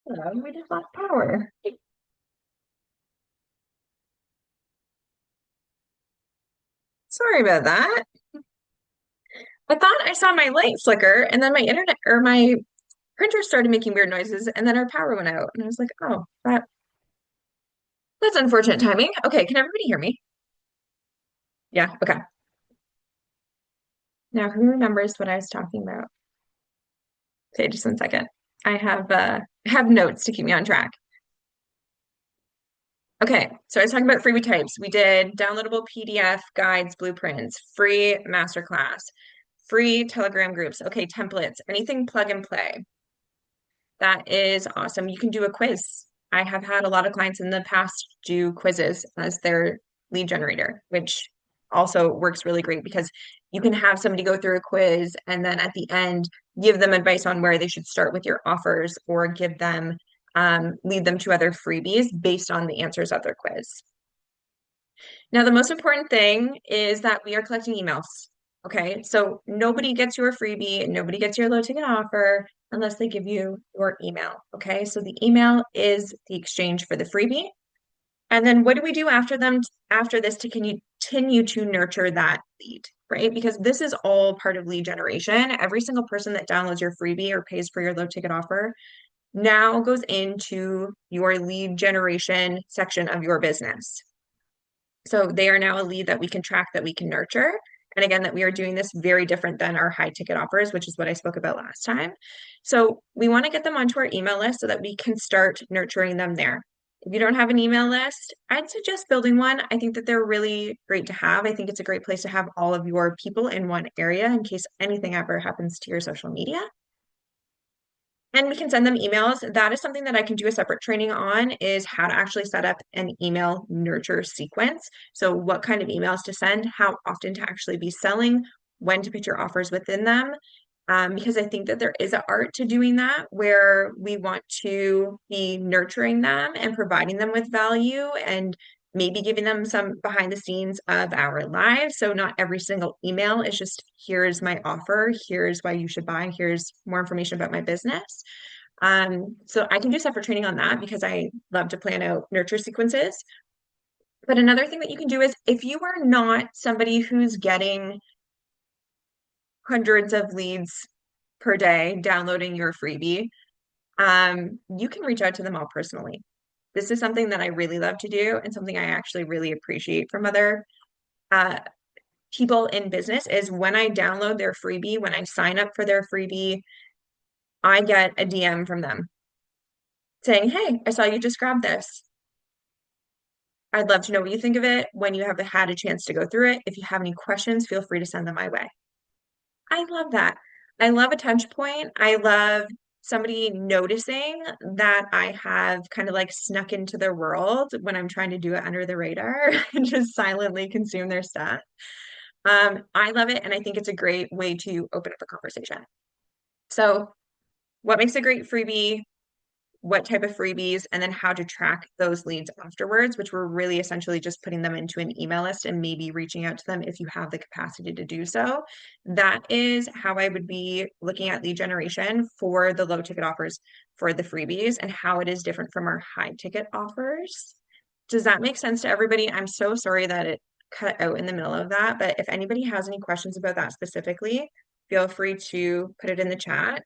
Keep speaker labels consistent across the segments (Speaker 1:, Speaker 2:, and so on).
Speaker 1: We just lost power. Sorry about that. I thought I saw my light flicker and then my internet or my printer started making weird noises and then our power went out. And I was like, oh, that's unfortunate timing. Okay, can everybody hear me? Yeah, okay. Now who remembers what I was talking about? Okay, just 1 second. I have notes to keep me on track. Okay, so I was talking about freebie types. We did downloadable PDF guides, blueprints, free masterclass, free Telegram groups. Okay, templates, anything plug and play. That is awesome. You can do a quiz. I have had a lot of clients in the past do quizzes as their lead generator, which also works really great because you can have somebody go through a quiz and then at the end give them advice on where they should start with your offers or give them lead them to other freebies based on the answers of their quiz. Now, the most important thing is that we are collecting emails. Okay, so nobody gets your freebie, nobody gets your low ticket offer unless they give you your email. Okay, so the email is the exchange for the freebie. And then what do we do after this to continue to nurture that lead, right? Because this is all part of lead generation. Every single person that downloads your freebie or pays for your low ticket offer now goes into your lead generation section of your business. So they are now a lead that we can track, that we can nurture. And again, that we are doing this very different than our high ticket offers, which is what I spoke about last time. So we want to get them onto our email list so that we can start nurturing them there. If you don't have an email list, I'd suggest building one. I think that they're really great to have. I think it's a great place to have all of your people in one area in case anything ever happens to your social media. And we can send them emails. That is something that I can do a separate training on is how to actually set up an email nurture sequence. So what kind of emails to send, how often to actually be selling, when to put your offers within them. Because I think that there is an art to doing that where we want to be nurturing them and providing them with value and maybe giving them some behind the scenes of our lives. So not every single email is just, here's my offer, here's why you should buy, here's more information about my business. So I can do separate training on that because I love to plan out nurture sequences. But another thing that you can do is if you are not somebody who's getting hundreds of leads per day downloading your freebie, you can reach out to them all personally. This is something that I really love to do and something I actually really appreciate from other uh, people in business is when I download their freebie, when I sign up for their freebie, I get a DM from them saying, hey, I saw you just grabbed this. I'd love to know what you think of it when you have had a chance to go through it. If you have any questions, feel free to send them my way. I love that. I love a touch point. I love somebody noticing that I have kind of like snuck into their world when I'm trying to do it under the radar and just silently consume their stuff. I love it, and I think it's a great way to open up a conversation. So, what makes a great freebie? What type of freebies, and then how to track those leads afterwards, which we're really essentially just putting them into an email list and maybe reaching out to them if you have the capacity to do so. That is how I would be looking at lead generation for the low ticket offers for the freebies and how it is different from our high ticket offers. Does that make sense to everybody? I'm so sorry that it cut out in the middle of that, but if anybody has any questions about that specifically, feel free to put it in the chat.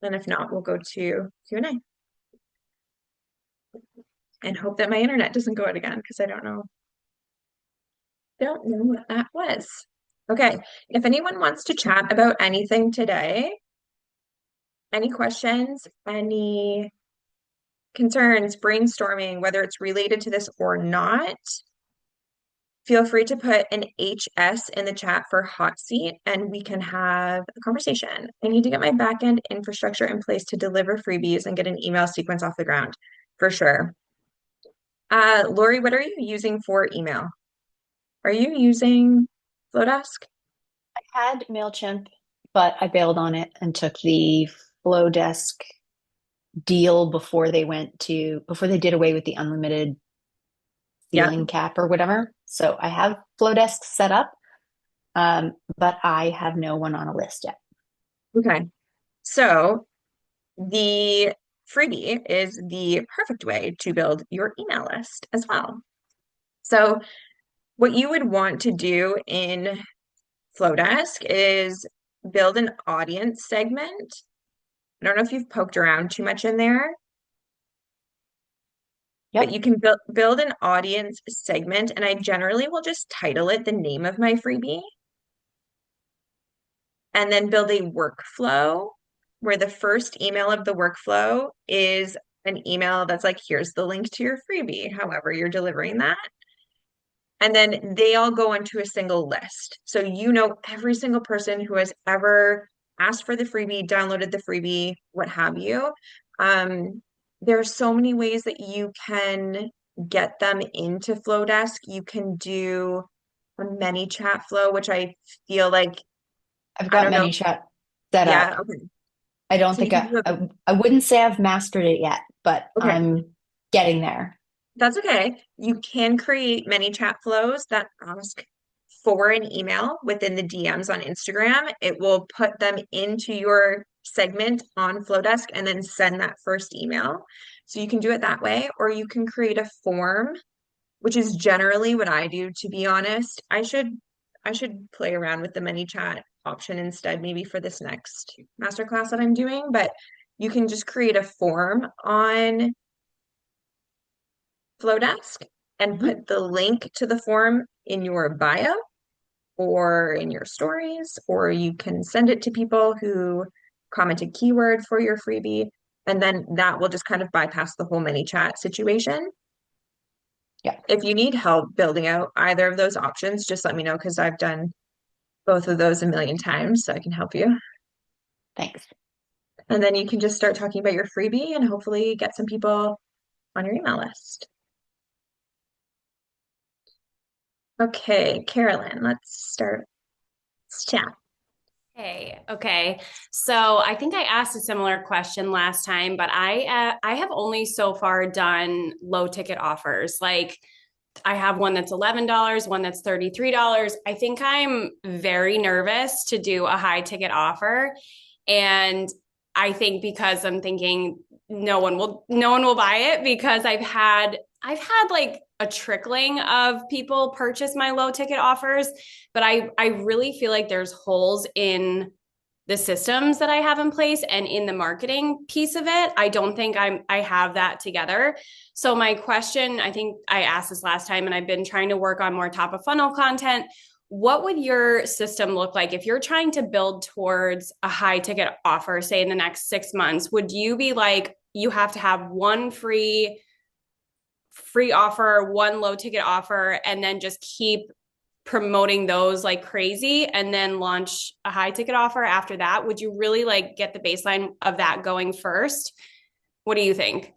Speaker 1: And if not, we'll go to Q&A and hope that my internet doesn't go out again because I don't know what that was. Okay, if anyone wants to chat about anything today, any questions, any concerns, brainstorming, whether it's related to this or not, feel free to put an HS in the chat for hot seat and we can have a conversation. I need to get my backend infrastructure in place to deliver freebies and get an email sequence off the ground for sure. Lori, what are you using for email? Are you using Flowdesk?
Speaker 2: Had MailChimp, but I bailed on it and took the Flowdesk deal before they did away with the unlimited
Speaker 1: Yeah.
Speaker 2: ceiling cap or whatever. So I have Flowdesk set up. but I have no one on a list yet.
Speaker 1: Okay. So the freebie is the perfect way to build your email list as well. So what you would want to do in Flowdesk is build an audience segment. I don't know if you've poked around too much in there, but
Speaker 2: Yep.
Speaker 1: you can build an audience segment, and I generally will just title it the name of my freebie, and then build a workflow where the first email of the workflow is an email that's like, here's the link to your freebie, however you're delivering that. And then they all go onto a single list. So you know every single person who has ever asked for the freebie, downloaded the freebie, what have you. There are so many ways that you can get them into Flowdesk. You can do a many chat flow, which I feel like,
Speaker 2: I've
Speaker 1: I
Speaker 2: got
Speaker 1: don't know.
Speaker 2: ManyChat set
Speaker 1: Yeah,
Speaker 2: up.
Speaker 1: okay.
Speaker 2: I don't
Speaker 1: So you
Speaker 2: think
Speaker 1: can do a,
Speaker 2: I wouldn't say I've mastered it yet, but
Speaker 1: okay.
Speaker 2: I'm getting there.
Speaker 1: That's okay. You can create many chat flows that ask for an email within the DMs on Instagram. It will put them into your segment on Flowdesk and then send that first email. So you can do it that way, or you can create a form, which is generally what I do, to be honest. I should play around with the many chat option instead, maybe for this next masterclass that I'm doing, but you can just create a form on Flowdesk and
Speaker 2: Mhm.
Speaker 1: put the link to the form in your bio or in your stories, or you can send it to people who comment a keyword for your freebie. And then that will just kind of bypass the whole mini chat situation.
Speaker 2: Yeah,
Speaker 1: If you need help building out either of those options, just let me know because I've done both of those a million times, so I can help you.
Speaker 2: thanks.
Speaker 1: And then you can just start talking about your freebie and hopefully get some people on your email list. Okay, Carolyn, let's start. Let's chat.
Speaker 3: Hey, okay. So I think I asked a similar question last time, but I have only so far done low ticket offers. Like I have one that's $11, one that's $33. I think I'm very nervous to do a high ticket offer. And I think because I'm thinking no one will buy it because I've had like a trickling of people purchase my low ticket offers, but I really feel like there's holes in the systems that I have in place and in the marketing piece of it. I don't think I have that together. So my question, I think I asked this last time and I've been trying to work on more top of funnel content. What would your system look like if you're trying to build towards a high ticket offer, say in the next 6 months? Would you be like, you have to have one free offer, one low ticket offer, and then just keep promoting those like crazy and then launch a high ticket offer after that? Would you really like get the baseline of that going first? What do you think?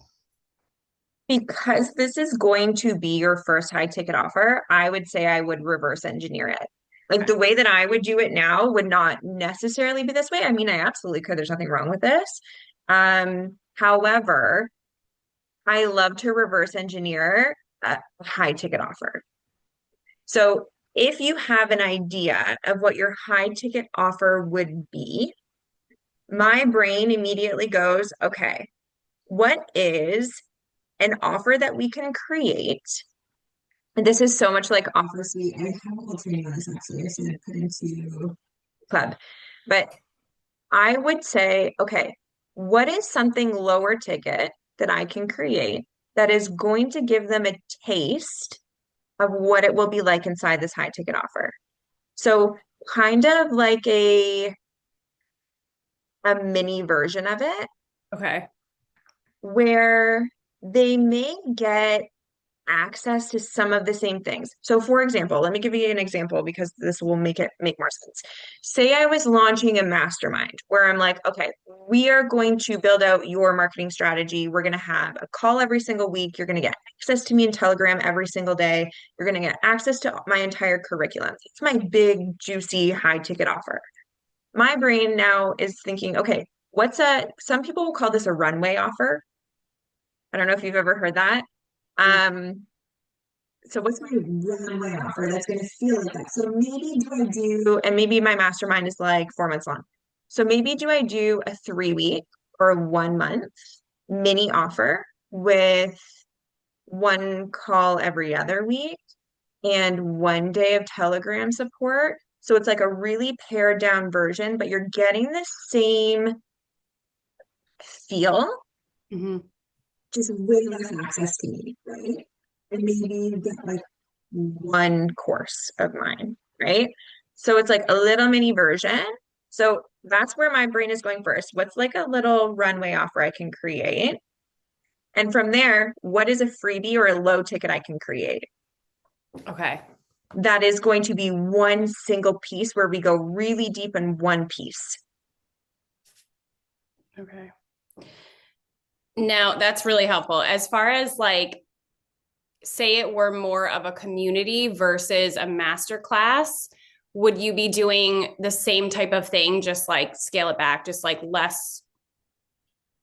Speaker 1: Because this is going to be your first high ticket offer, I would say I would reverse engineer it. Like
Speaker 3: Okay.
Speaker 1: the way that I would do it now would not necessarily be this way. I mean, I absolutely could. There's nothing wrong with this. However, I love to reverse engineer a high ticket offer. So if you have an idea of what your high ticket offer would be, my brain immediately goes, okay, what is an offer that we can create? And this is so much like Offer Suite. I have a whole training on this actually, so I'm gonna put into club. But I would say, okay, what is something lower ticket that I can create that is going to give them a taste of what it will be like inside this high ticket offer? So kind of like a mini version of it
Speaker 3: Okay.
Speaker 1: where they may get access to some of the same things. So for example, let me give you an example because this will make it make more sense. Say I was launching a mastermind where I'm like, okay, we are going to build out your marketing strategy. We're going to have a call every single week. You're going to get access to me in Telegram every single day. You're going to get access to my entire curriculum. It's my big, juicy, high ticket offer. My brain now is thinking, okay, some people will call this a runway offer. I don't know if you've ever heard that. Um, So what's my runway offer that's going to feel like that? So maybe do I do, and maybe my mastermind is like 4 months long. So maybe do I do a 3 week or 1 month mini offer with one call every other week and 1 day of Telegram support. So it's like a really pared down version, but you're getting the same feel,
Speaker 3: Hmm.
Speaker 1: just way less access to me, right? And maybe you get like one course of mine, right? So it's like a little mini version. So that's where my brain is going first. What's like a little runway offer I can create? And from there, what is a freebie or a low ticket I can create?
Speaker 3: Okay.
Speaker 1: That is going to be one single piece where we go really deep in one piece.
Speaker 3: Okay. Now that's really helpful. As far as like, say it were more of a community versus a master class, would you be doing the same type of thing, just like scale it back, just like less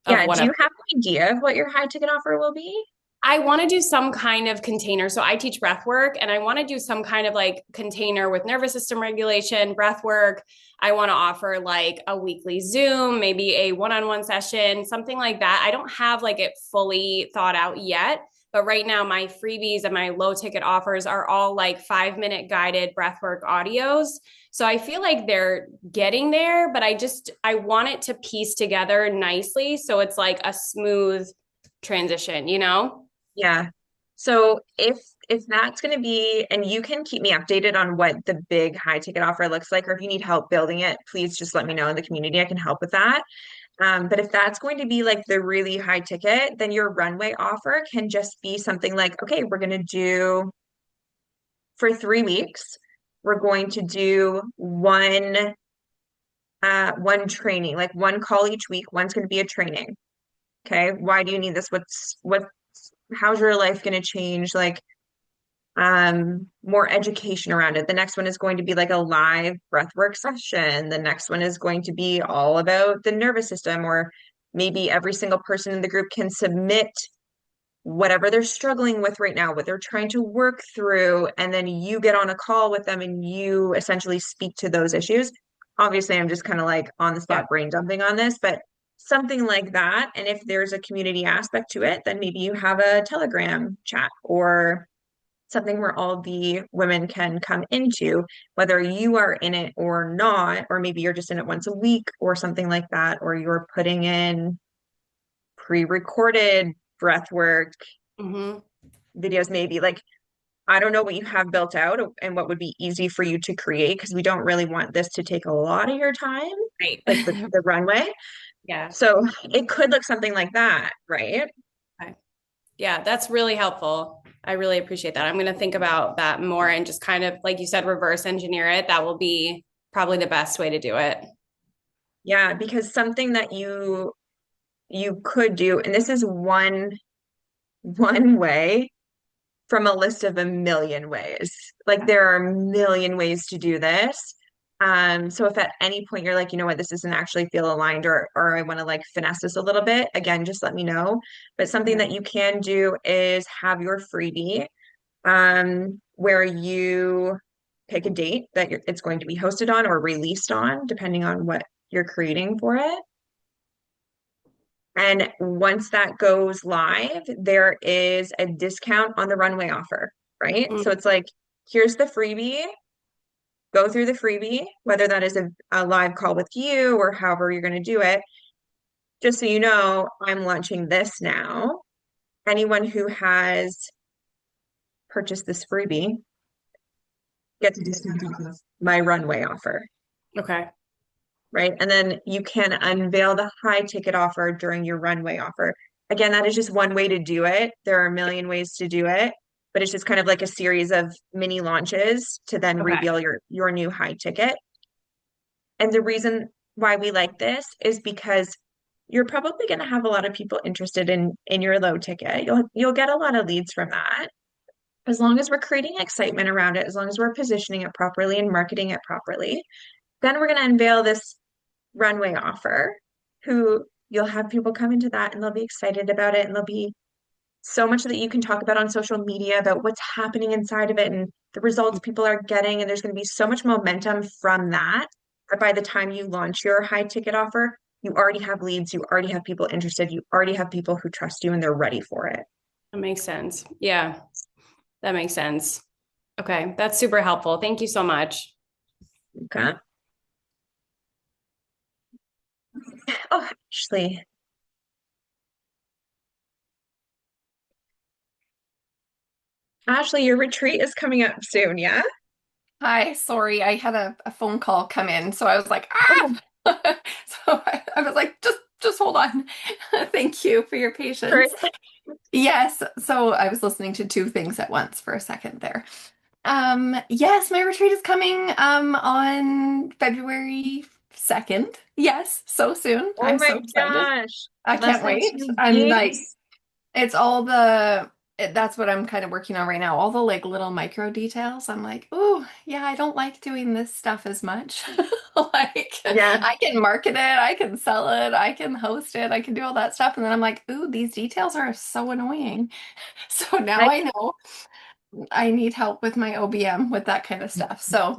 Speaker 3: of
Speaker 1: Yeah, do
Speaker 3: whatever?
Speaker 1: you have an idea of what your high ticket offer will be?
Speaker 3: I want to do some kind of container. So I teach breath work and I want to do some kind of like container with nervous system regulation, breath work. I want to offer like a weekly Zoom, maybe a one-on-one session, something like that. I don't have like it fully thought out yet, but right now my freebies and my low ticket offers are all like 5 minute guided breathwork audios. So I feel like they're getting there, but I want it to piece together nicely. So it's like a smooth transition, you know?
Speaker 1: Yeah. So if that's going to be, and you can keep me updated on what the big high ticket offer looks like, or if you need help building it, please just let me know in the community. I can help with that. But if that's going to be like the really high ticket, then your runway offer can just be something like, okay, we're going to do for 3 weeks, we're going to do one training, like one call each week. One's going to be a training. Okay. Why do you need this? How's your life going to change? Like, more education around it. The next one is going to be like a live breathwork session. The next one is going to be all about the nervous system, or maybe every single person in the group can submit whatever they're struggling with right now, what they're trying to work through, and then you get on a call with them and you essentially speak to those issues. Obviously, I'm just kind of like on the
Speaker 3: Yeah.
Speaker 1: spot brain dumping on this, but something like that. And if there's a community aspect to it, then maybe you have a Telegram chat or something where all the women can come into, whether you are in it or not, or maybe you're just in it once a week or something like that, or you're putting in pre-recorded breath work
Speaker 3: Mm-hmm.
Speaker 1: videos, maybe like I don't know what you have built out and what would be easy for you to create because we don't really want this to take a lot of your time,
Speaker 3: Right.
Speaker 1: like the runway.
Speaker 3: Yeah.
Speaker 1: So it could look something like that, right?
Speaker 3: Okay. Yeah, that's really helpful. I really appreciate that. I'm going to think about that more and just kind of, like you said, reverse engineer it. That will be probably the best way to do it.
Speaker 1: Yeah, because something that you could do, and this is one way from a list of a million ways. Like there are a million ways to do this. So if at any point you're like, you know what, this doesn't actually feel aligned or I want to like finesse this a little bit, again, just let me know. But something
Speaker 3: Okay.
Speaker 1: that you can do is have your freebie where you pick a date that it's going to be hosted on or released on, depending on what you're creating for it. And once that goes live, there is a discount on the runway offer, right? So
Speaker 3: Mm,
Speaker 1: it's like, here's the freebie, go through the freebie, whether that is a live call with you or however you're going to do it. Just so you know, I'm launching this now. Anyone who has purchased this freebie gets a discount off of my runway offer,
Speaker 3: okay.
Speaker 1: right? And then you can unveil the high ticket offer during your runway offer. Again, that is just one way to do it. There are a million ways to do it, but it's just kind of like a series of mini launches to then
Speaker 3: Okay.
Speaker 1: reveal your new high ticket. And the reason why we like this is because you're probably going to have a lot of people interested in your low ticket. You'll get a lot of leads from that. As long as we're creating excitement around it, as long as we're positioning it properly and marketing it properly, then we're going to unveil this runway offer, who you'll have people come into that and they'll be excited about it and they'll be so much that you can talk about on social media about what's happening inside of it and the results people are getting. And there's going to be so much momentum from that. That by the time you launch your high ticket offer, you already have leads, you already have people interested, you already have people who trust you and they're ready for it.
Speaker 3: That makes sense. Yeah, that makes sense. Okay, that's super helpful. Thank you so much.
Speaker 1: Okay. Oh, Ashley. Ashley, your retreat is coming up soon, yeah?
Speaker 4: Hi, sorry, I had a phone call come in, so I was like,
Speaker 1: Oh,
Speaker 4: ah! So I was like, just hold on. Thank you for your
Speaker 1: great.
Speaker 4: patience. Yes, so I was listening to two things at once for a second there. Yes, my retreat is coming on February 2nd. Yes, so soon.
Speaker 1: Oh
Speaker 4: I'm
Speaker 1: my
Speaker 4: so excited.
Speaker 1: gosh.
Speaker 4: I
Speaker 1: Less
Speaker 4: can't
Speaker 1: than
Speaker 4: wait.
Speaker 1: two
Speaker 4: I'm like,
Speaker 1: weeks.
Speaker 4: it's all that's what I'm kind of working on right now. All the like little micro details. I'm like, oh, yeah, I don't like doing this stuff as much. Like,
Speaker 1: Yeah.
Speaker 4: I can market it, I can sell it, I can host it, I can do all that stuff. And then I'm like, ooh, these details are so annoying. So now
Speaker 1: I
Speaker 4: I know I need help with my OBM with that kind of stuff. So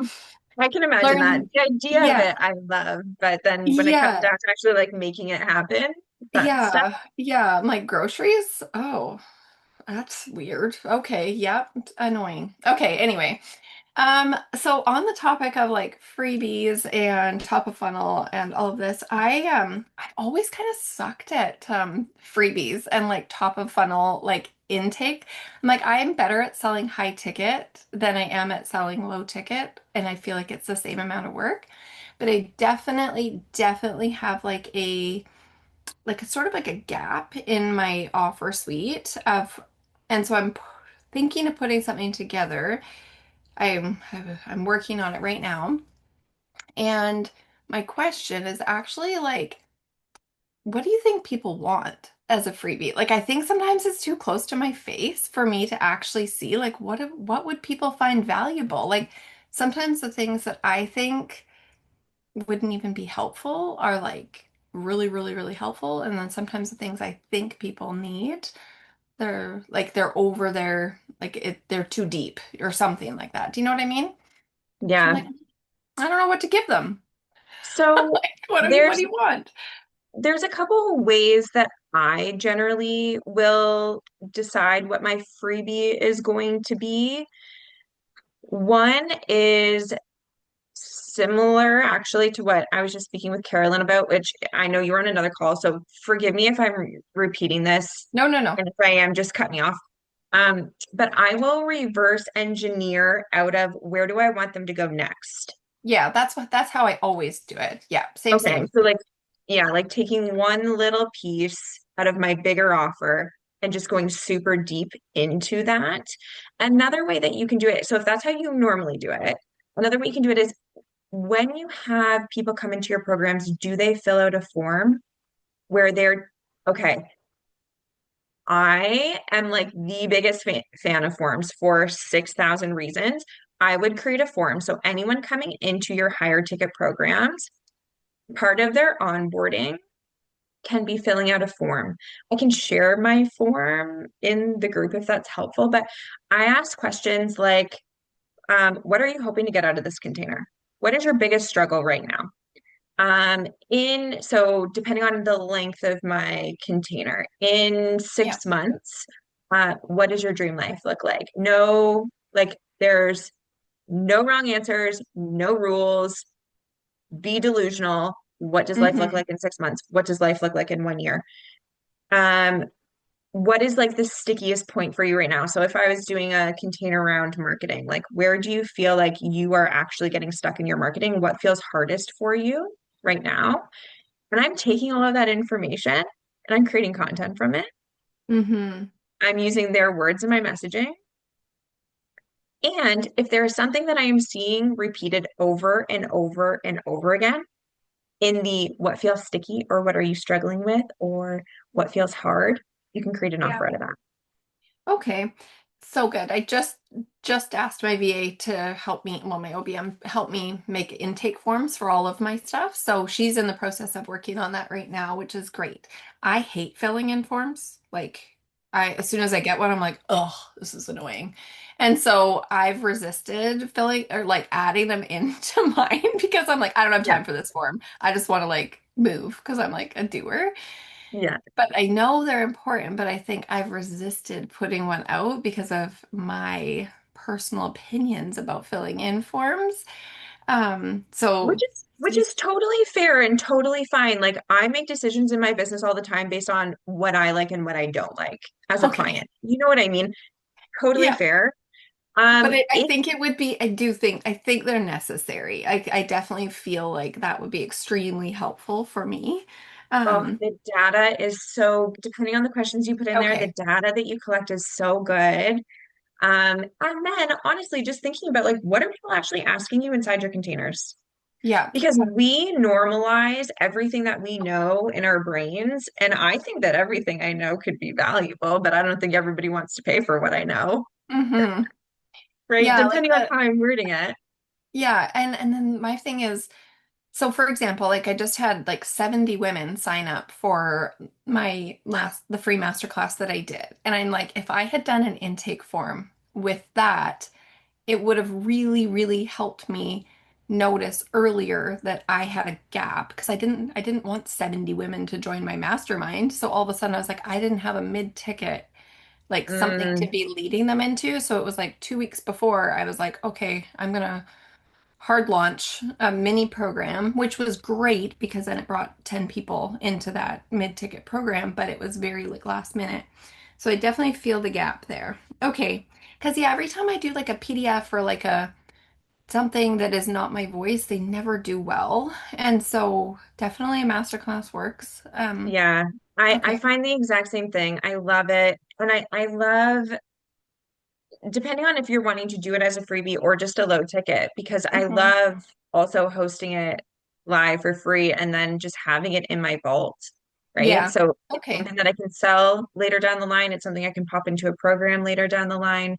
Speaker 1: I can imagine that.
Speaker 4: learn,
Speaker 1: The idea of
Speaker 4: yeah,
Speaker 1: it, I love, but then when it comes
Speaker 4: yeah,
Speaker 1: down to actually like making it happen, that stuff.
Speaker 4: yeah. Like groceries. Oh, that's weird. Okay, yep, annoying. Okay, anyway. So on the topic of like freebies and top of funnel and all of this, I've always kind of sucked at freebies and like top of funnel like intake. I'm like I'm better at selling high ticket than I am at selling low ticket, and I feel like it's the same amount of work. But I definitely have like a sort of like a gap in my offer suite of, and so thinking of putting something together. I'm I'm working on it right now. And my question is actually like, what do you think people want as a freebie? Like I think sometimes it's too close to my face for me to actually see like what would people find valuable? Like sometimes the things that I think wouldn't even be helpful are like really helpful. And then sometimes the things I think people need, they're over their they're too deep or something like that. Do you know what I mean? So I'm
Speaker 1: Yeah.
Speaker 4: like, I don't know what to give them.
Speaker 1: So
Speaker 4: Like, what do
Speaker 1: there's
Speaker 4: you want?
Speaker 1: there's a couple of ways that I generally will decide what my freebie is going to be. One is similar actually to what I was just speaking with Carolyn about, which I know you were on another call, so forgive me if I'm repeating this,
Speaker 4: No, no, no.
Speaker 1: and if I am, just cut me off. But I will reverse engineer out of where do I want them to go next?
Speaker 4: Yeah, that's how I always do it. Yeah,
Speaker 1: Okay,
Speaker 4: same.
Speaker 1: so like, yeah, like taking one little piece out of my bigger offer and just going super deep into that. Another way that you can do it, so if that's how you normally do it, another way you can do it is when you have people come into your programs, do they fill out a form where they're, okay, I am like the biggest fan of forms for 6,000 reasons. I would create a form. So anyone coming into your higher ticket programs, part of their onboarding can be filling out a form. I can share my form in the group if that's helpful, but I ask questions like, what are you hoping to get out of this container? What is your biggest struggle right now? So depending on the length of my container, in
Speaker 4: Yeah.
Speaker 1: 6 months, what does your dream life look like? No, like there's no wrong answers, no rules. Be delusional. What does life look
Speaker 4: Mm-hmm.
Speaker 1: like in 6 months? What does life look like in 1 year? Um, what is like the stickiest point for you right now? So if I was doing a container around marketing, like where do you feel like you are actually getting stuck in your marketing? What feels hardest for you right now? And I'm taking all of that information and I'm creating content from it.
Speaker 4: Mm-hmm.
Speaker 1: I'm using their words in my messaging. And if there is something that I am seeing repeated over and over and over again in the what feels sticky or what are you struggling with or what feels hard, you can create an
Speaker 4: Yeah.
Speaker 1: offer out of that.
Speaker 4: Okay. So good. I just asked my VA to help me, well, my OBM help me make intake forms for all of my stuff. So she's in the process of working on that right now, which is great. I hate filling in forms. Like As soon as I get one, I'm like, oh, this is annoying. And so I've resisted filling or like adding them into mine because I'm like, I don't have
Speaker 1: Yeah.
Speaker 4: time for this form. I just want to like move because I'm like a doer.
Speaker 1: Yeah.
Speaker 4: But I know they're important, but I think I've resisted putting one out because of my personal opinions about filling in forms.
Speaker 1: Which
Speaker 4: So
Speaker 1: is totally fair and totally fine. Like I make decisions in my business all the time based on what I like and what I don't like as a
Speaker 4: okay.
Speaker 1: client. You know what I mean? Totally
Speaker 4: Yeah.
Speaker 1: fair.
Speaker 4: But I
Speaker 1: If
Speaker 4: think it would be, I think they're necessary. I definitely feel like that would be extremely helpful for me.
Speaker 1: oh,
Speaker 4: Um,
Speaker 1: the data is so, depending on the questions you put in there, the
Speaker 4: okay.
Speaker 1: data that you collect is so good. And then honestly, just thinking about like what are people actually asking you inside your containers?
Speaker 4: Yeah.
Speaker 1: Because we normalize everything that we know in our brains. And I think that everything I know could be valuable, but I don't think everybody wants to pay for what I know,
Speaker 4: hmm
Speaker 1: right?
Speaker 4: Yeah, like
Speaker 1: Depending on how I'm wording it.
Speaker 4: yeah, and then my thing is, so for example, like I just had like 70 women sign up for the free masterclass that I did. And I'm like, if I had done an intake form with that, it would have really, really helped me notice earlier that I had a gap because I didn't want 70 women to join my mastermind. So all of a sudden I was like, I didn't have a mid-ticket, like something to
Speaker 1: Mm,
Speaker 4: be leading them into. So it was like 2 weeks before I was like, okay, I'm gonna hard launch a mini program, which was great because then it brought 10 people into that mid-ticket program, but it was very like last minute. So I definitely feel the gap there. Okay. Because yeah, every time I do like a PDF or like a something that is not my voice, they never do well. And so definitely a masterclass works.
Speaker 1: yeah. I
Speaker 4: Okay.
Speaker 1: find the exact same thing. I love it. And I love depending on if you're wanting to do it as a freebie or just a low ticket, because I
Speaker 4: hmm
Speaker 1: love also hosting it live for free and then just having it in my vault, right?
Speaker 4: Yeah.
Speaker 1: So it's
Speaker 4: Okay.
Speaker 1: something that I can sell later down the line. It's something I can pop into a program later down the line.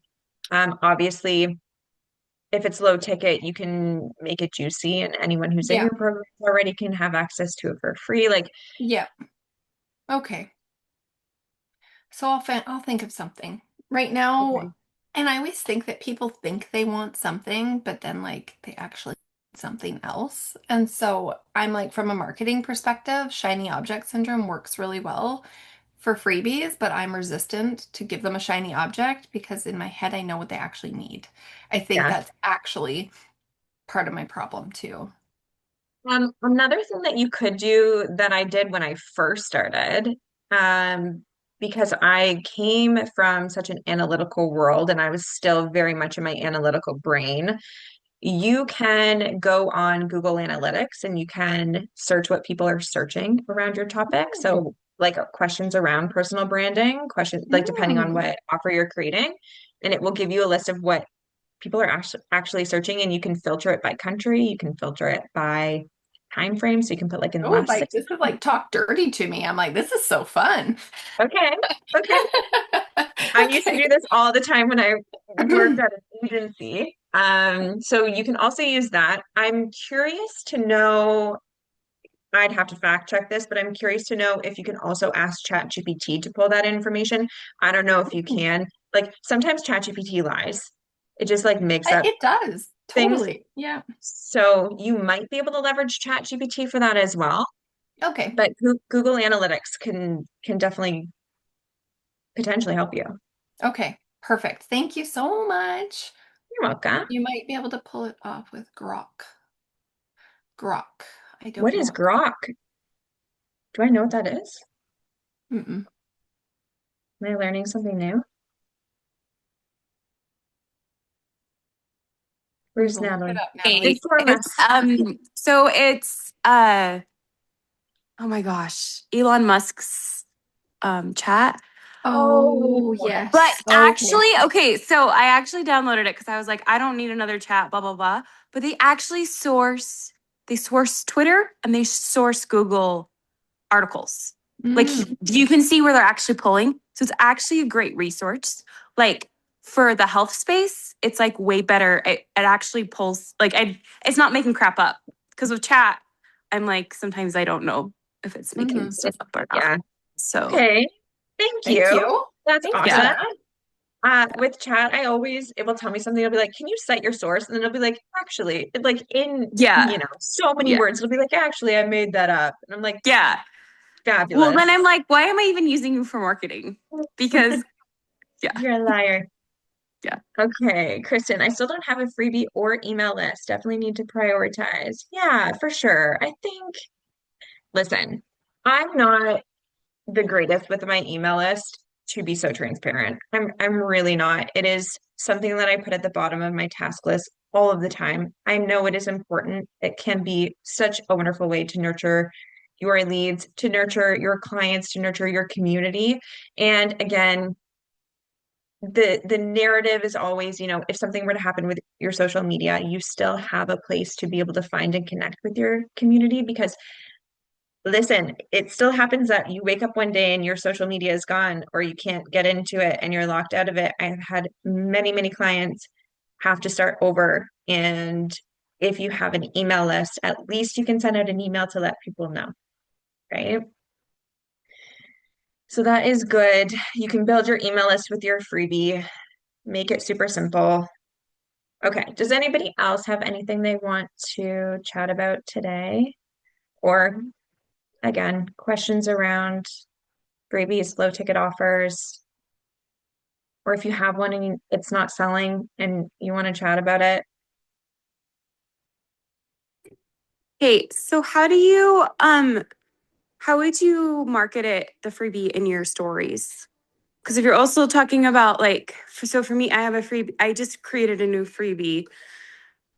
Speaker 1: Obviously, if it's low ticket, you can make it juicy, and anyone who's in
Speaker 4: Yeah.
Speaker 1: your program already can have access to it for free. Like,
Speaker 4: Yeah. Okay. So I'll think of something. Right now,
Speaker 1: okay,
Speaker 4: and I always think that people think they want something, but then like they actually want something else. And so I'm like from a marketing perspective, shiny object syndrome works really well for freebies, but I'm resistant to give them a shiny object because in my head I know what they actually need. I think
Speaker 1: yeah.
Speaker 4: that's actually part of my problem too.
Speaker 1: Another thing that you could do that I did when I first started, because I came from such an analytical world and I was still very much in my analytical brain, you can go on Google Analytics and you can search what people are searching around your topic.
Speaker 4: Mm.
Speaker 1: So, like questions around personal branding, questions like depending on
Speaker 4: Mm.
Speaker 1: what offer you're creating, and it will give you a list of what people are actually searching, and you can filter it by country, you can filter it by time frame. So you can put like in the
Speaker 4: Oh,
Speaker 1: last
Speaker 4: like
Speaker 1: six.
Speaker 4: this is like talk dirty to me. I'm like, this is so fun.
Speaker 1: Okay, okay. I used to
Speaker 4: Okay.
Speaker 1: do this all the time when I worked at an agency. So you can also use that. I'm curious to know, I'd have to fact check this, but I'm curious to know if you can also ask ChatGPT to pull that information. I don't know if you can. Like sometimes ChatGPT lies. It just like makes up
Speaker 4: It does.
Speaker 1: things.
Speaker 4: Totally. Yeah.
Speaker 1: So you might be able to leverage ChatGPT for that as well.
Speaker 4: Okay.
Speaker 1: But Google Analytics can definitely potentially help you.
Speaker 4: Okay. Perfect. Thank you so much.
Speaker 1: You're welcome.
Speaker 4: You might be able to pull it off with Grok. Grok. I don't
Speaker 1: What
Speaker 4: know
Speaker 1: is
Speaker 4: what.
Speaker 1: Grok? Do I know what that is?
Speaker 4: Mm-mm.
Speaker 1: Am I learning something new?
Speaker 4: We
Speaker 1: Where's
Speaker 4: will look it
Speaker 1: Natalie?
Speaker 4: up, Natalie.
Speaker 1: Inform
Speaker 3: It's
Speaker 1: us.
Speaker 3: so it's oh my gosh, Elon Musk's chat.
Speaker 4: Oh,
Speaker 1: Oh,
Speaker 3: But
Speaker 4: yes. Okay.
Speaker 3: actually, okay, so I actually downloaded it because I was like, I don't need another chat, blah blah blah. But they source Twitter and they source Google articles. Like
Speaker 4: Mm.
Speaker 3: you can see where they're actually pulling. So it's actually a great resource. Like for the health space, it's like way better. It actually pulls like it's not making crap up. Because with chat, I'm like sometimes I don't know if it's making
Speaker 4: hmm
Speaker 3: stuff up or not.
Speaker 1: yeah.
Speaker 3: So
Speaker 1: Okay. Thank
Speaker 4: Thank
Speaker 1: you.
Speaker 4: you.
Speaker 1: That's
Speaker 2: Thank
Speaker 1: awesome.
Speaker 3: Yeah.
Speaker 2: you.
Speaker 1: With chat, it will tell me something. It'll be like, can you cite your source? And then it'll be like, actually, like in,
Speaker 3: Yeah.
Speaker 1: so many
Speaker 3: Yeah.
Speaker 1: words. It'll be like, actually, I made that up. And I'm like,
Speaker 3: Yeah. Well,
Speaker 1: fabulous.
Speaker 3: then I'm like, why am I even using you for marketing? Because yeah.
Speaker 1: You're a liar.
Speaker 3: Yeah.
Speaker 1: Okay, Kristen, I still don't have a freebie or email list. Definitely need to prioritize. Yeah, for sure. Listen, I'm not the greatest with my email list, to be so transparent. I'm really not. It is something that I put at the bottom of my task list all of the time. I know it is important. It can be such a wonderful way to nurture your leads, to nurture your clients, to nurture your community. And again, the narrative is always, if something were to happen with your social media, you still have a place to be able to find and connect with your community because listen, it still happens that you wake up one day and your social media is gone or you can't get into it and you're locked out of it. I've had many, many clients have to start over. And if you have an email list, at least you can send out an email to let people know, right? So that is good. You can build your email list with your freebie, make it super simple. Okay. Does anybody else have anything they want to chat about today? Or again, questions around freebies, low ticket offers, or if you have one and it's not selling and you want to chat about it.
Speaker 5: Hey, so how would you market it, the freebie in your stories? Because if you're also talking about like, so for me, I have a freebie, I just created a new freebie.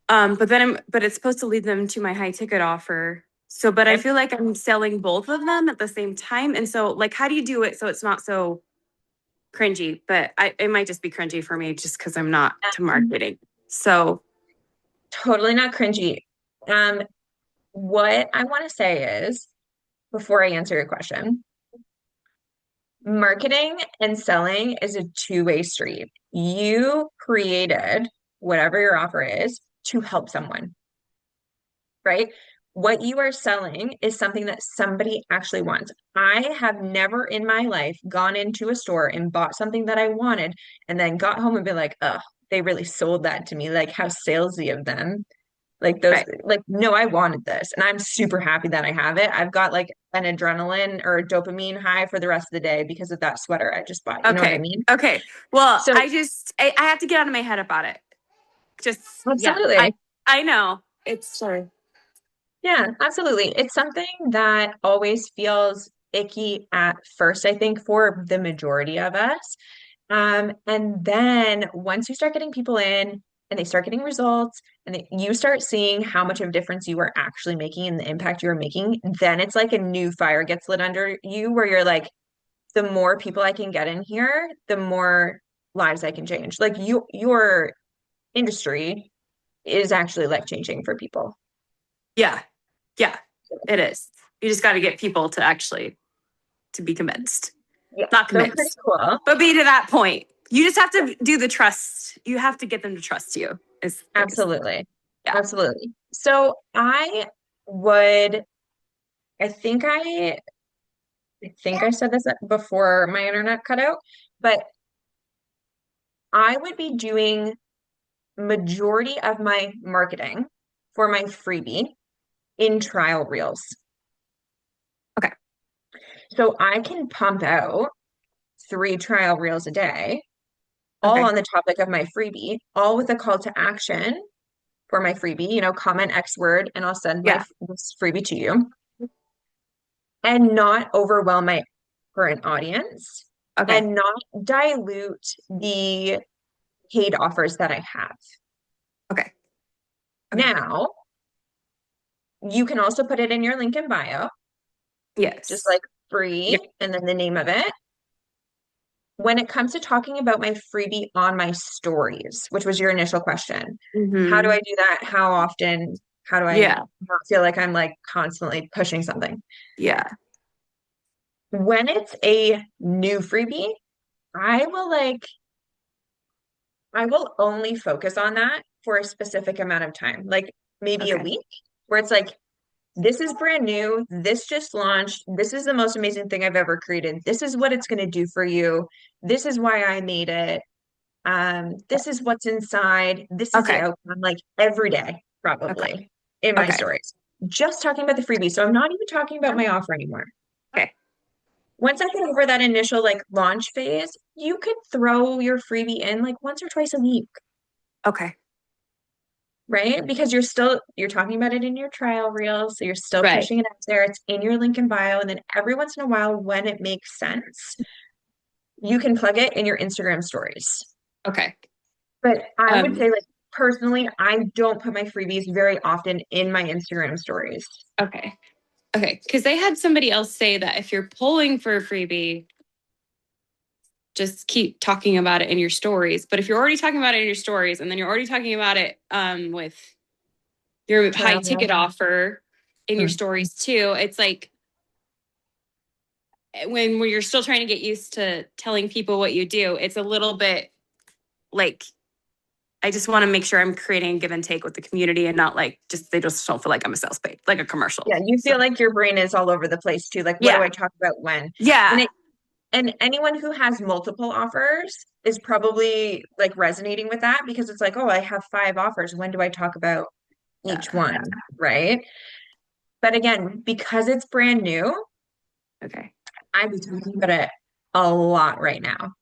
Speaker 5: But it's supposed to lead them to my high ticket offer. So, but I
Speaker 1: Okay.
Speaker 5: feel like I'm selling both of them at the same time. And so like, how do you do it so it's not so cringy? But it might just be cringy for me just because I'm not to marketing. So,
Speaker 1: Totally not cringy. Um, what I want to say is, before I answer your question, marketing and selling is a two-way street. You created whatever your offer is to help someone, right? What you are selling is something that somebody actually wants. I have never in my life gone into a store and bought something that I wanted and then got home and been like, oh, they really sold that to me. Like, how salesy of them. Like those,
Speaker 5: right.
Speaker 1: like, no, I wanted this. And I'm super happy that I have it. I've got like an adrenaline or dopamine high for the rest of the day because of that sweater I just bought. You know what I
Speaker 5: Okay.
Speaker 1: mean?
Speaker 5: Okay. Well,
Speaker 1: So
Speaker 5: I have to get out of my head about it. Just, yeah,
Speaker 1: absolutely.
Speaker 5: I know. It's sorry.
Speaker 1: Yeah, absolutely. It's something that always feels icky at first, I think, for the majority of us. And then once you start getting people in and they start getting results and you start seeing how much of a difference you are actually making and the impact you're making, then it's like a new fire gets lit under you where you're like, the more people I can get in here, the more lives I can change. Like your industry is actually life changing for people.
Speaker 5: Yeah. Yeah, it is. You just got to get people to be convinced.
Speaker 1: Yeah,
Speaker 5: Not
Speaker 1: they're pretty
Speaker 5: convinced,
Speaker 1: cool.
Speaker 5: but be to that point. You just have to do the trust. You have to get them to trust you. Is the biggest.
Speaker 1: Absolutely.
Speaker 5: Yeah.
Speaker 1: Absolutely. So would, I think I said this before my internet cut out, but I would be doing majority of my marketing for my freebie in trial reels.
Speaker 5: Okay.
Speaker 1: So I can pump out 3 trial reels a day, all
Speaker 5: Okay.
Speaker 1: on the topic of my freebie, all with a call to action for my freebie, comment X word, and I'll send
Speaker 5: Yeah.
Speaker 1: this freebie to you and not overwhelm my current audience
Speaker 5: Okay.
Speaker 1: and not dilute the paid offers that I have.
Speaker 5: Okay. Okay.
Speaker 1: Now, you can also put it in your link in bio, just
Speaker 5: Yes.
Speaker 1: like
Speaker 5: Yeah.
Speaker 1: free and then the name of it. When it comes to talking about my freebie on my stories, which was your initial question, how do I
Speaker 5: Mm-hmm.
Speaker 1: do that? How often? How do I
Speaker 5: Yeah.
Speaker 1: not feel like I'm like constantly pushing something?
Speaker 5: Yeah.
Speaker 1: When it's a new freebie, I will like I will only focus on that for a specific amount of time, like maybe a
Speaker 5: Okay.
Speaker 1: week, where it's like this is brand new. This just launched. This is the most amazing thing I've ever created. This is what it's going to do for you. This is why I made it. This is what's inside. This is the
Speaker 5: Okay.
Speaker 1: outcome, like every day,
Speaker 5: Okay.
Speaker 1: probably in my
Speaker 5: Okay.
Speaker 1: stories. Just talking about the freebie. So I'm not even talking about my offer anymore.
Speaker 5: Okay.
Speaker 1: Once I get over that initial like launch phase, you could throw your freebie in like once or twice a week,
Speaker 5: Okay.
Speaker 1: right? Because you're talking about it in your trial reel, so you're still
Speaker 5: Right.
Speaker 1: pushing it out there. It's in your link in bio, and then every once in a while, when it makes sense, you can plug it in your Instagram stories.
Speaker 5: Okay.
Speaker 1: But I would
Speaker 5: Um,
Speaker 1: say, like, personally, I don't put my freebies very often in my Instagram stories.
Speaker 5: okay. Okay. Because they had somebody else say that if you're pulling for a freebie, just keep talking about it in your stories. But if you're already talking about it in your stories and then you're already talking about it with your high
Speaker 1: Trial
Speaker 5: ticket
Speaker 1: reel.
Speaker 5: offer in your
Speaker 1: Hmm.
Speaker 5: stories too, it's like when you're still trying to get used to telling people what you do, it's a little bit like I just want to make sure I'm creating a give and take with the community and not like just they just don't feel like I'm a sales page, like a commercial.
Speaker 1: Yeah, you
Speaker 5: So
Speaker 1: feel like your brain is all over the place too. Like, what do
Speaker 5: yeah.
Speaker 1: I talk about when? And
Speaker 5: Yeah.
Speaker 1: it and anyone who has multiple offers is probably like resonating with that because it's like, oh, I have 5 offers. When do I talk about each
Speaker 5: Yeah.
Speaker 1: one? Right. But again, because it's brand new,
Speaker 5: Okay.
Speaker 1: I'd be talking about it a lot right now.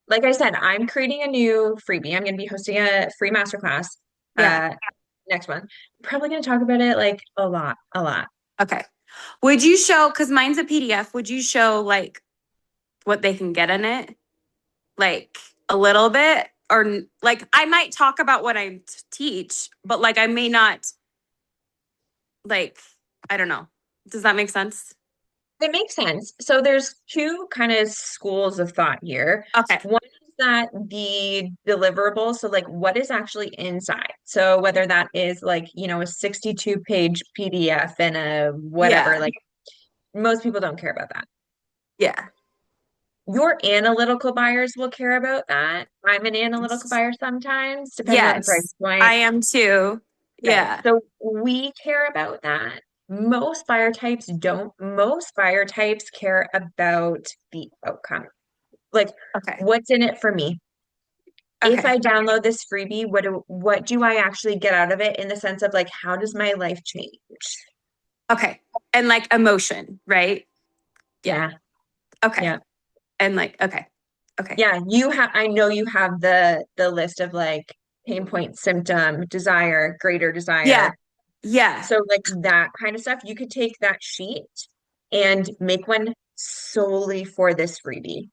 Speaker 1: Like I said, I'm creating a new freebie. I'm going to be hosting a free masterclass
Speaker 5: Yeah.
Speaker 1: next month. Probably going to talk about it like a lot, a lot.
Speaker 5: Okay. Would you show, because mine's a PDF, would you show like what they can get in it? Like a little bit? Or like I might talk about what I teach, but like I may not, like, I don't know. Does that make sense?
Speaker 1: It makes sense. So there's two kind of schools of thought here.
Speaker 5: Okay.
Speaker 1: One is that the deliverable, so like what is actually inside. So whether that is like, a 62-page PDF and a whatever,
Speaker 5: Yeah.
Speaker 1: like most people don't care about that.
Speaker 5: Yeah.
Speaker 1: Your analytical buyers will care about that. I'm an analytical buyer sometimes, depending on the price
Speaker 5: Yes, I
Speaker 1: point.
Speaker 5: am too.
Speaker 1: Right.
Speaker 5: Yeah.
Speaker 1: So we care about that. Most buyer types don't. Most buyer types care about the outcome. Like,
Speaker 5: Okay.
Speaker 1: what's in it for me? If
Speaker 5: Okay.
Speaker 1: I download this freebie, what do I actually get out of it in the sense of like how does my life change?
Speaker 5: Okay. And like emotion, right? Yeah.
Speaker 1: Yeah.
Speaker 5: Okay.
Speaker 1: Yeah.
Speaker 5: And like, okay. Okay.
Speaker 1: Yeah, I know you have the list of like pain point, symptom, desire, greater
Speaker 5: Yeah.
Speaker 1: desire.
Speaker 5: Yeah.
Speaker 1: So like that kind of stuff, you could take that sheet and make one solely for this freebie.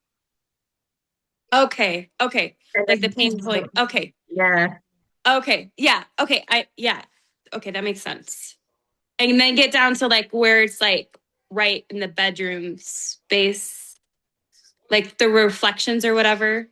Speaker 5: Okay. Okay.
Speaker 1: And
Speaker 5: Like the
Speaker 1: then
Speaker 5: pain point. Okay.
Speaker 1: yeah,
Speaker 5: Okay. Yeah. Okay. Yeah. Okay. That makes sense. And then get down to like where it's like right in the bedroom space, like the reflections or whatever.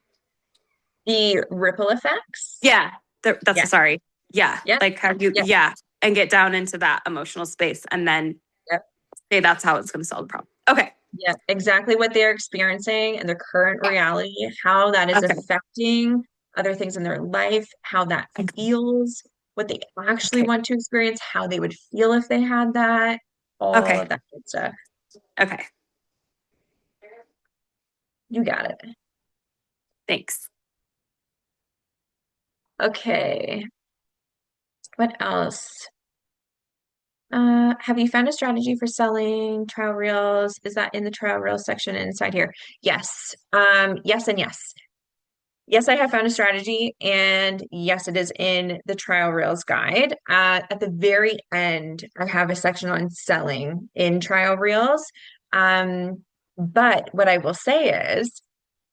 Speaker 1: the ripple effects.
Speaker 5: Yeah.
Speaker 1: Yeah.
Speaker 5: Sorry. Yeah.
Speaker 1: Yep.
Speaker 5: Like how you,
Speaker 1: Yep.
Speaker 5: yeah. And get down into that emotional space and then
Speaker 1: Yep.
Speaker 5: say that's how it's going to solve the problem. Okay.
Speaker 1: Yep. Exactly what they're experiencing and their current reality, how that is
Speaker 5: Okay.
Speaker 1: affecting other things in their life, how that
Speaker 5: Okay.
Speaker 1: feels, what they actually
Speaker 5: Okay.
Speaker 1: want to experience, how they would feel if they had that, all
Speaker 5: Okay.
Speaker 1: of that good stuff.
Speaker 5: Okay.
Speaker 1: You got it.
Speaker 5: Thanks.
Speaker 1: Okay. What else? Have you found a strategy for selling trial reels? Is that in the trial reels section inside here? Yes. Yes and yes. Yes, I have found a strategy, and yes, it is in the trial reels guide. At the very end, I have a section on selling in trial reels. But what I will say is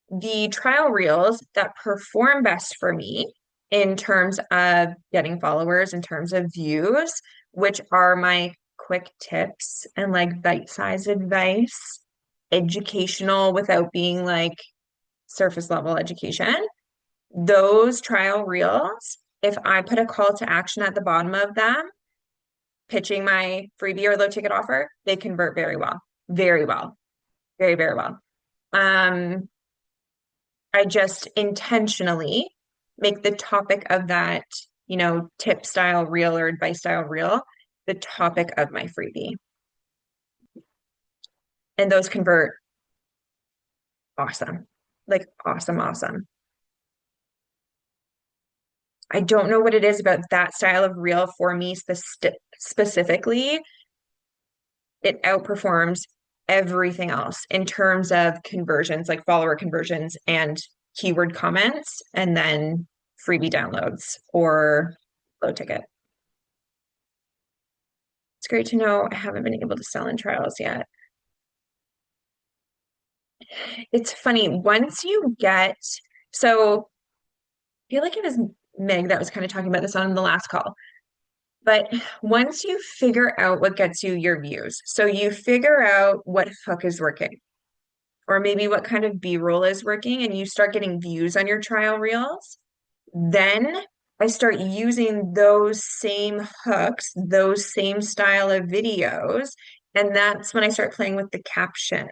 Speaker 1: the trial reels that perform best for me in terms of getting followers, in terms of views, which are my quick tips and like bite-sized advice, educational without being like surface level education. Those trial reels, if I put a call to action at the bottom of them, pitching my freebie or low ticket offer, they convert very well, very well, very, very well. I just intentionally make the topic of that, tip style reel or advice style reel the topic of my freebie. And those convert awesome. Like awesome, awesome. I don't know what it is about that style of reel for me specifically. It outperforms everything else in terms of conversions, like follower conversions and keyword comments, and then freebie downloads or low ticket. It's great to know I haven't been able to sell in trials yet. It's funny, once you get, so I feel like it was Meg that was kind of talking about this on the last call. But once you figure out what gets you your views, so you figure out what hook is working, or maybe what kind of B-roll is working, and you start getting views on your trial reels, then I start using those same hooks, those same style of videos, and that's when I start playing with the caption.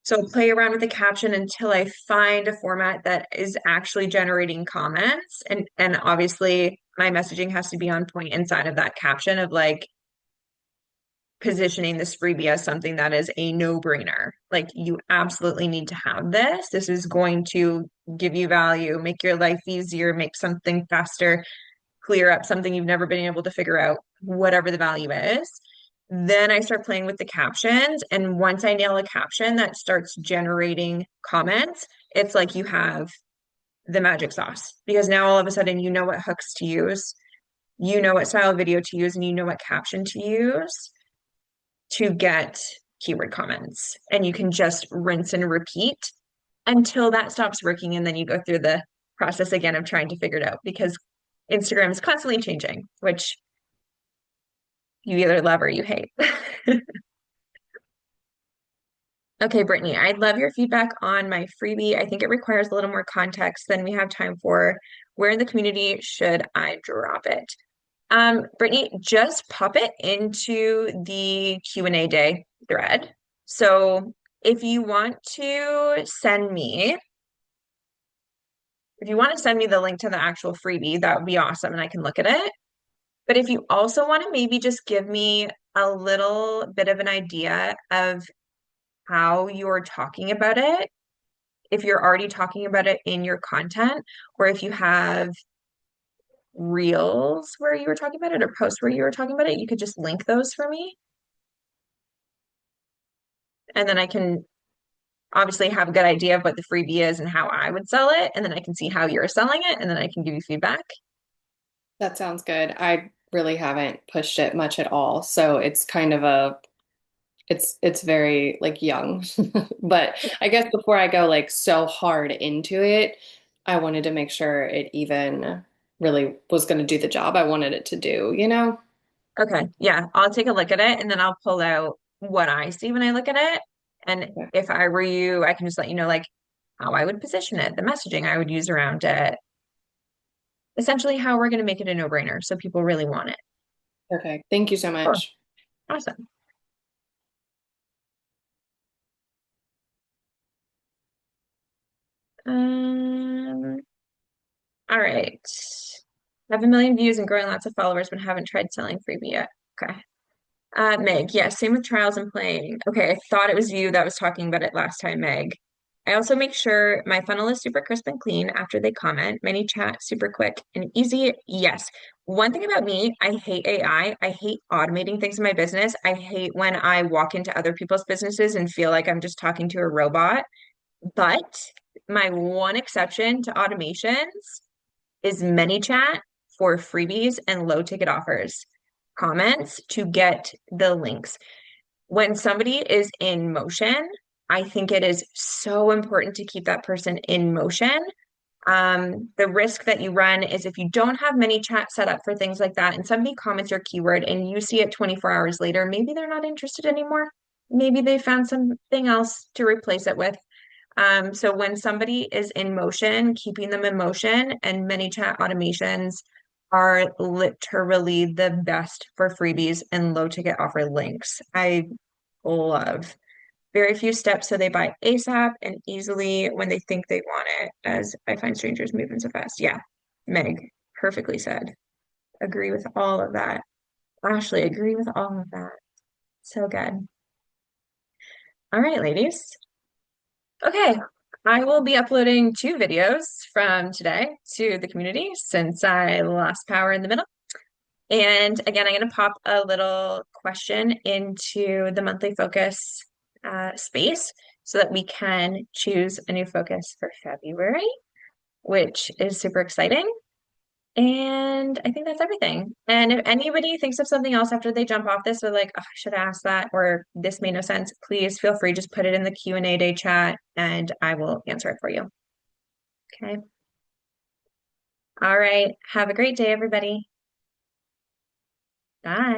Speaker 1: So play around with the caption until I find a format that is actually generating comments. And obviously my messaging has to be on point inside of that caption of like positioning this freebie as something that is a no-brainer. Like you absolutely need to have this. This is going to give you value, make your life easier, make something faster, clear up something you've never been able to figure out, whatever the value is. Then I start playing with the captions. And once I nail a caption that starts generating comments, it's like you have the magic sauce because now all of a sudden you know what hooks to use, you know what style of video to use, and you know what caption to use to get keyword comments. And you can just rinse and repeat until that stops working. And then you go through the process again of trying to figure it out because Instagram is constantly changing, which you either love or you hate. Okay, Brittany, I'd love your feedback on my freebie. I think it requires a little more context than we have time for. Where in the community should I drop it? Brittany, just pop it into the Q&A day thread. So if you want to send me, the link to the actual freebie, that would be awesome and I can look at it. But if you also want to maybe just give me a little bit of an idea of how you're talking about it, if you're already talking about it in your content, or if you have reels where you were talking about it or posts where you were talking about it, you could just link those for me. And then I can obviously have a good idea of what the freebie is and how I would sell it. And then I can see how you're selling it. And then I can give you feedback.
Speaker 6: That sounds good. I really haven't pushed it much at all. So it's kind of it's very like young. But I guess before I go like so hard into it, I wanted to make sure it even really was going to do the job I wanted it to do, you know?
Speaker 1: Okay. Yeah. I'll take a look at it and then I'll pull out what I see when I look at it. And
Speaker 6: Okay.
Speaker 1: if I were you, I can just let you know like how I would position it, the messaging I would use around it, essentially how we're going to make it a no-brainer so people really want it.
Speaker 6: Okay. Thank you so
Speaker 1: Sure.
Speaker 6: much.
Speaker 1: Awesome. Um, all right. I have a million views and growing lots of followers, but haven't tried selling freebie yet. Okay. Meg, yes, same with trials and playing. Okay, I thought it was you that was talking about it last time, Meg. I also make sure my funnel is super crisp and clean after they comment. Many chat, super quick and easy. Yes. One thing about me, I hate AI. I hate automating things in my business. I hate when I walk into other people's businesses and feel like I'm just talking to a robot. But my one exception to automations is ManyChat for freebies and low ticket offers comments to get the links. When somebody is in motion, I think it is so important to keep that person in motion. The risk that you run is if you don't have ManyChat set up for things like that, and somebody comments your keyword and you see it 24 hours later, maybe they're not interested anymore. Maybe they found something else to replace it with. So when somebody is in motion, keeping them in motion, and ManyChat automations are literally the best for freebies and low ticket offer links. I love very few steps so they buy ASAP and easily when they think they want it, as I find strangers moving so fast. Yeah, Meg, perfectly said. Agree with all of that. Ashley, agree with all of that. So good. All right, ladies. Okay, I will be uploading 2 videos from today to the community since I lost power in the middle. And again, I'm going to pop a little question into the monthly focus space so that we can choose a new focus for February, which is super exciting. And I think that's everything. And if anybody thinks of something else after they jump off this, or like, oh, I should have asked that, or this made no sense, please feel free, just put it in the Q&A day chat and I will answer it for you. Okay. All right. Have a great day, everybody. Bye.